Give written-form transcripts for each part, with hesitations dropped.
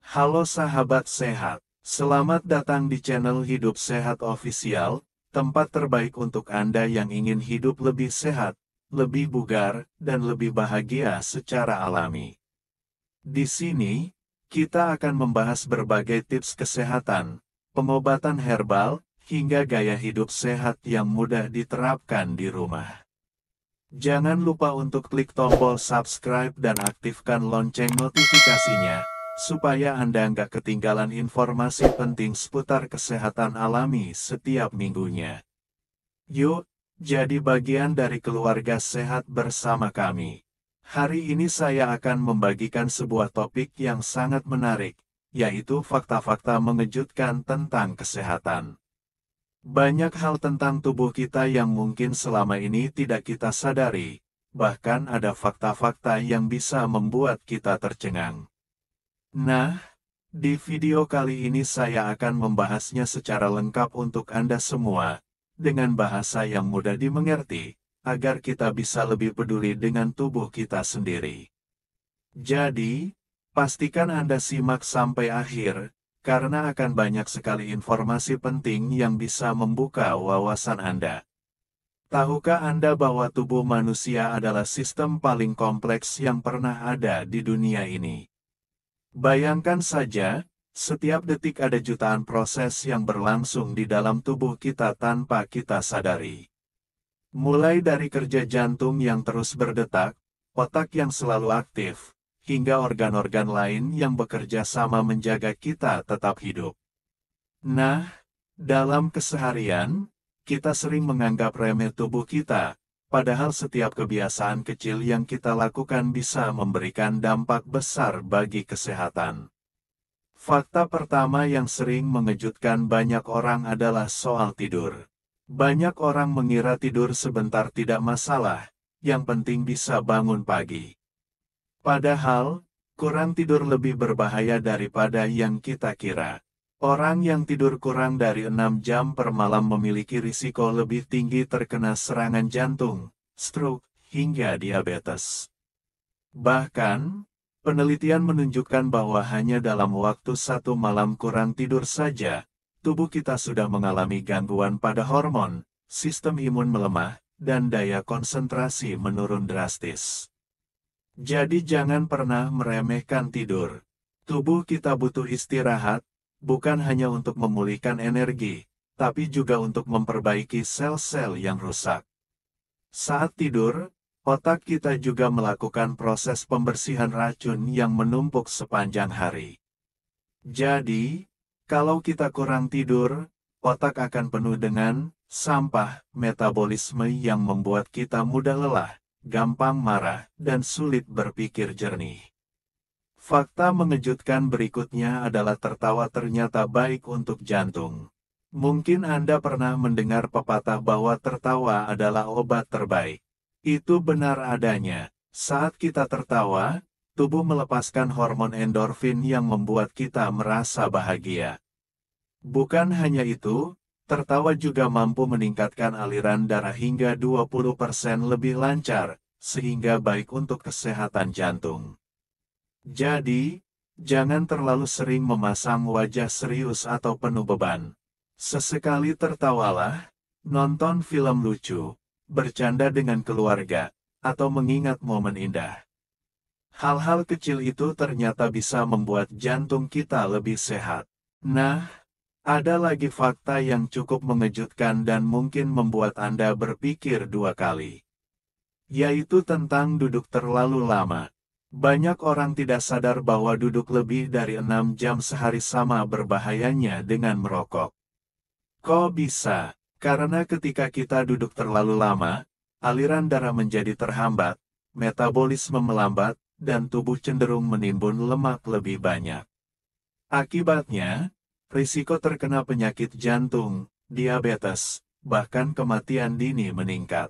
Halo sahabat sehat, selamat datang di channel Hidup Sehat Official, tempat terbaik untuk Anda yang ingin hidup lebih sehat, lebih bugar, dan lebih bahagia secara alami. Di sini, kita akan membahas berbagai tips kesehatan, pengobatan herbal, hingga gaya hidup sehat yang mudah diterapkan di rumah. Jangan lupa untuk klik tombol subscribe dan aktifkan lonceng notifikasinya, supaya Anda nggak ketinggalan informasi penting seputar kesehatan alami setiap minggunya. Yuk, jadi bagian dari keluarga sehat bersama kami. Hari ini saya akan membagikan sebuah topik yang sangat menarik, yaitu fakta-fakta mengejutkan tentang kesehatan. Banyak hal tentang tubuh kita yang mungkin selama ini tidak kita sadari, bahkan ada fakta-fakta yang bisa membuat kita tercengang. Nah, di video kali ini saya akan membahasnya secara lengkap untuk Anda semua, dengan bahasa yang mudah dimengerti, agar kita bisa lebih peduli dengan tubuh kita sendiri. Jadi, pastikan Anda simak sampai akhir, karena akan banyak sekali informasi penting yang bisa membuka wawasan Anda. Tahukah Anda bahwa tubuh manusia adalah sistem paling kompleks yang pernah ada di dunia ini? Bayangkan saja, setiap detik ada jutaan proses yang berlangsung di dalam tubuh kita tanpa kita sadari. Mulai dari kerja jantung yang terus berdetak, otak yang selalu aktif, hingga organ-organ lain yang bekerja sama menjaga kita tetap hidup. Nah, dalam keseharian, kita sering menganggap remeh tubuh kita, padahal setiap kebiasaan kecil yang kita lakukan bisa memberikan dampak besar bagi kesehatan. Fakta pertama yang sering mengejutkan banyak orang adalah soal tidur. Banyak orang mengira tidur sebentar tidak masalah, yang penting bisa bangun pagi. Padahal, kurang tidur lebih berbahaya daripada yang kita kira. Orang yang tidur kurang dari 6 jam per malam memiliki risiko lebih tinggi terkena serangan jantung, stroke, hingga diabetes. Bahkan, penelitian menunjukkan bahwa hanya dalam waktu 1 malam kurang tidur saja, tubuh kita sudah mengalami gangguan pada hormon, sistem imun melemah, dan daya konsentrasi menurun drastis. Jadi jangan pernah meremehkan tidur. Tubuh kita butuh istirahat, bukan hanya untuk memulihkan energi, tapi juga untuk memperbaiki sel-sel yang rusak. Saat tidur, otak kita juga melakukan proses pembersihan racun yang menumpuk sepanjang hari. Jadi, kalau kita kurang tidur, otak akan penuh dengan sampah metabolisme yang membuat kita mudah lelah, gampang marah, dan sulit berpikir jernih. Fakta mengejutkan berikutnya adalah tertawa ternyata baik untuk jantung. Mungkin Anda pernah mendengar pepatah bahwa tertawa adalah obat terbaik. Itu benar adanya. Saat kita tertawa, tubuh melepaskan hormon endorfin yang membuat kita merasa bahagia. Bukan hanya itu, tertawa juga mampu meningkatkan aliran darah hingga 20% lebih lancar, sehingga baik untuk kesehatan jantung. Jadi, jangan terlalu sering memasang wajah serius atau penuh beban. Sesekali tertawalah, nonton film lucu, bercanda dengan keluarga, atau mengingat momen indah. Hal-hal kecil itu ternyata bisa membuat jantung kita lebih sehat. Nah, ada lagi fakta yang cukup mengejutkan dan mungkin membuat Anda berpikir 2 kali. Yaitu tentang duduk terlalu lama. Banyak orang tidak sadar bahwa duduk lebih dari 6 jam sehari sama berbahayanya dengan merokok. Kok bisa? Karena ketika kita duduk terlalu lama, aliran darah menjadi terhambat, metabolisme melambat, dan tubuh cenderung menimbun lemak lebih banyak. Akibatnya, risiko terkena penyakit jantung, diabetes, bahkan kematian dini meningkat.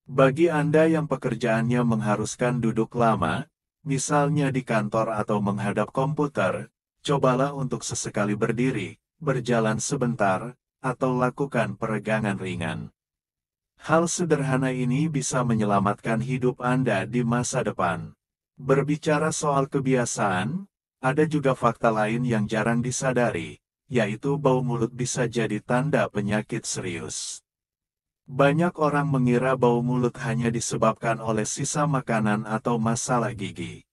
Bagi Anda yang pekerjaannya mengharuskan duduk lama, misalnya di kantor atau menghadap komputer, cobalah untuk sesekali berdiri, berjalan sebentar, atau lakukan peregangan ringan. Hal sederhana ini bisa menyelamatkan hidup Anda di masa depan. Berbicara soal kebiasaan, ada juga fakta lain yang jarang disadari, yaitu bau mulut bisa jadi tanda penyakit serius. Banyak orang mengira bau mulut hanya disebabkan oleh sisa makanan atau masalah gigi.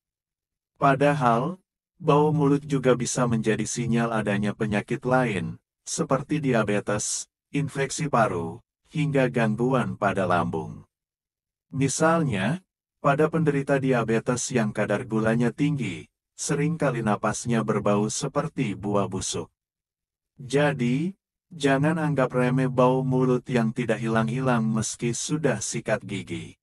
Padahal, bau mulut juga bisa menjadi sinyal adanya penyakit lain, seperti diabetes, infeksi paru, hingga gangguan pada lambung. Misalnya, pada penderita diabetes yang kadar gulanya tinggi, seringkali napasnya berbau seperti buah busuk. Jadi, jangan anggap remeh bau mulut yang tidak hilang-hilang meski sudah sikat gigi.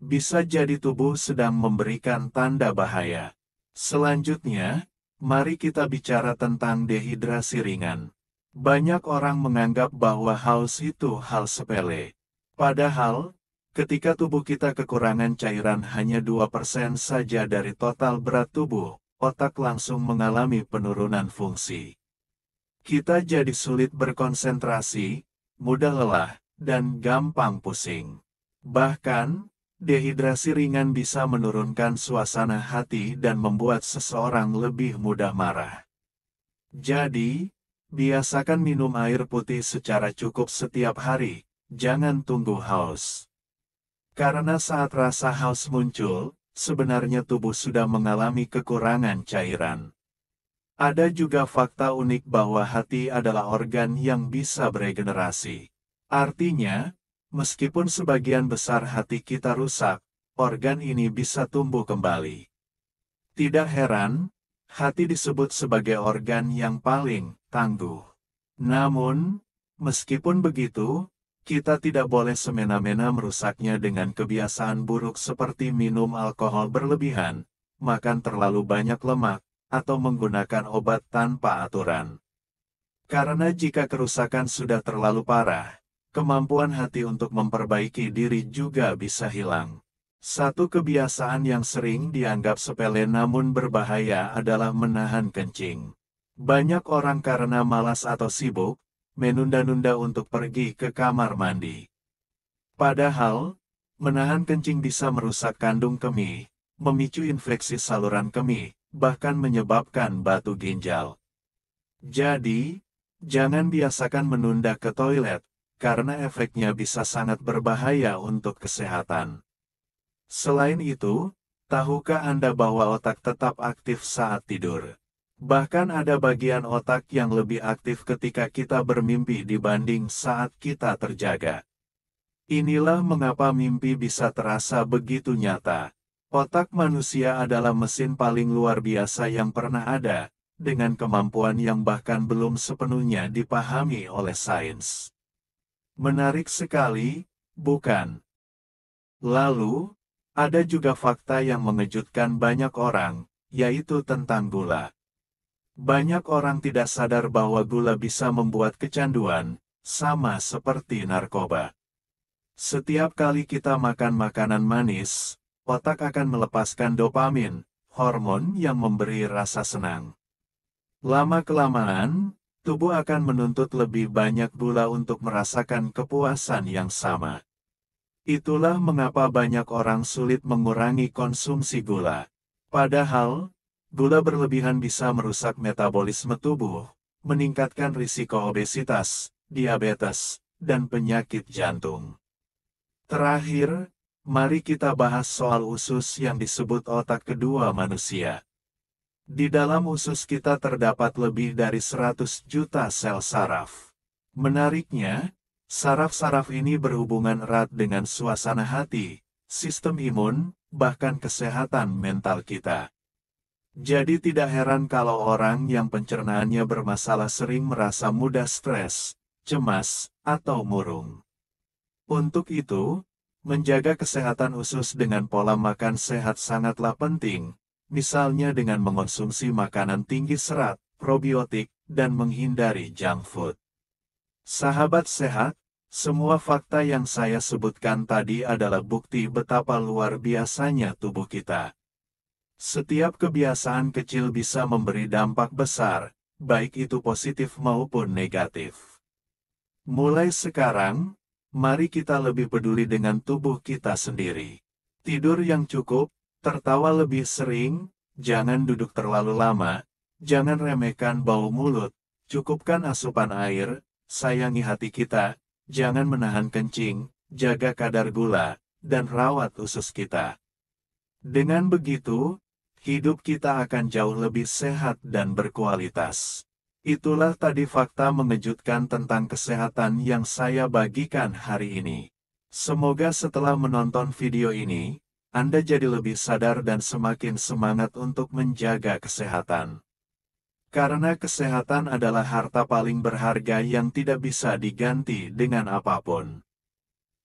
Bisa jadi tubuh sedang memberikan tanda bahaya. Selanjutnya, mari kita bicara tentang dehidrasi ringan. Banyak orang menganggap bahwa haus itu hal sepele. Padahal, ketika tubuh kita kekurangan cairan hanya 2% saja dari total berat tubuh, otak langsung mengalami penurunan fungsi. Kita jadi sulit berkonsentrasi, mudah lelah, dan gampang pusing. Bahkan, dehidrasi ringan bisa menurunkan suasana hati dan membuat seseorang lebih mudah marah. Jadi, biasakan minum air putih secara cukup setiap hari, jangan tunggu haus. Karena saat rasa haus muncul, sebenarnya tubuh sudah mengalami kekurangan cairan. Ada juga fakta unik bahwa hati adalah organ yang bisa beregenerasi. Artinya, meskipun sebagian besar hati kita rusak, organ ini bisa tumbuh kembali. Tidak heran, hati disebut sebagai organ yang paling tangguh. Namun, meskipun begitu, kita tidak boleh semena-mena merusaknya dengan kebiasaan buruk seperti minum alkohol berlebihan, makan terlalu banyak lemak, atau menggunakan obat tanpa aturan. Karena jika kerusakan sudah terlalu parah, kemampuan hati untuk memperbaiki diri juga bisa hilang. Satu kebiasaan yang sering dianggap sepele namun berbahaya adalah menahan kencing. Banyak orang karena malas atau sibuk, menunda-nunda untuk pergi ke kamar mandi. Padahal, menahan kencing bisa merusak kandung kemih, memicu infeksi saluran kemih, bahkan menyebabkan batu ginjal. Jadi, jangan biasakan menunda ke toilet, karena efeknya bisa sangat berbahaya untuk kesehatan. Selain itu, tahukah Anda bahwa otak tetap aktif saat tidur? Bahkan ada bagian otak yang lebih aktif ketika kita bermimpi dibanding saat kita terjaga. Inilah mengapa mimpi bisa terasa begitu nyata. Otak manusia adalah mesin paling luar biasa yang pernah ada, dengan kemampuan yang bahkan belum sepenuhnya dipahami oleh sains. Menarik sekali, bukan? Lalu, ada juga fakta yang mengejutkan banyak orang, yaitu tentang gula. Banyak orang tidak sadar bahwa gula bisa membuat kecanduan, sama seperti narkoba. Setiap kali kita makan makanan manis, otak akan melepaskan dopamin, hormon yang memberi rasa senang. Lama-kelamaan, tubuh akan menuntut lebih banyak gula untuk merasakan kepuasan yang sama. Itulah mengapa banyak orang sulit mengurangi konsumsi gula. Padahal, gula berlebihan bisa merusak metabolisme tubuh, meningkatkan risiko obesitas, diabetes, dan penyakit jantung. Terakhir, mari kita bahas soal usus yang disebut otak kedua manusia. Di dalam usus kita terdapat lebih dari 100 juta sel saraf. Menariknya, saraf-saraf ini berhubungan erat dengan suasana hati, sistem imun, bahkan kesehatan mental kita. Jadi tidak heran kalau orang yang pencernaannya bermasalah sering merasa mudah stres, cemas, atau murung. Untuk itu, menjaga kesehatan usus dengan pola makan sehat sangatlah penting, misalnya dengan mengonsumsi makanan tinggi serat, probiotik, dan menghindari junk food. Sahabat sehat, semua fakta yang saya sebutkan tadi adalah bukti betapa luar biasanya tubuh kita. Setiap kebiasaan kecil bisa memberi dampak besar, baik itu positif maupun negatif. Mulai sekarang, mari kita lebih peduli dengan tubuh kita sendiri. Tidur yang cukup, tertawa lebih sering, jangan duduk terlalu lama, jangan remehkan bau mulut, cukupkan asupan air, sayangi hati kita, jangan menahan kencing, jaga kadar gula, dan rawat usus kita. Dengan begitu, hidup kita akan jauh lebih sehat dan berkualitas. Itulah tadi fakta mengejutkan tentang kesehatan yang saya bagikan hari ini. Semoga setelah menonton video ini, Anda jadi lebih sadar dan semakin semangat untuk menjaga kesehatan. Karena kesehatan adalah harta paling berharga yang tidak bisa diganti dengan apapun.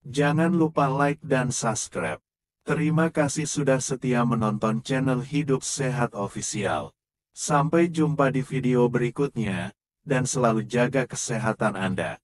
Jangan lupa like dan subscribe. Terima kasih sudah setia menonton channel Hidup Sehat Official. Sampai jumpa di video berikutnya, dan selalu jaga kesehatan Anda.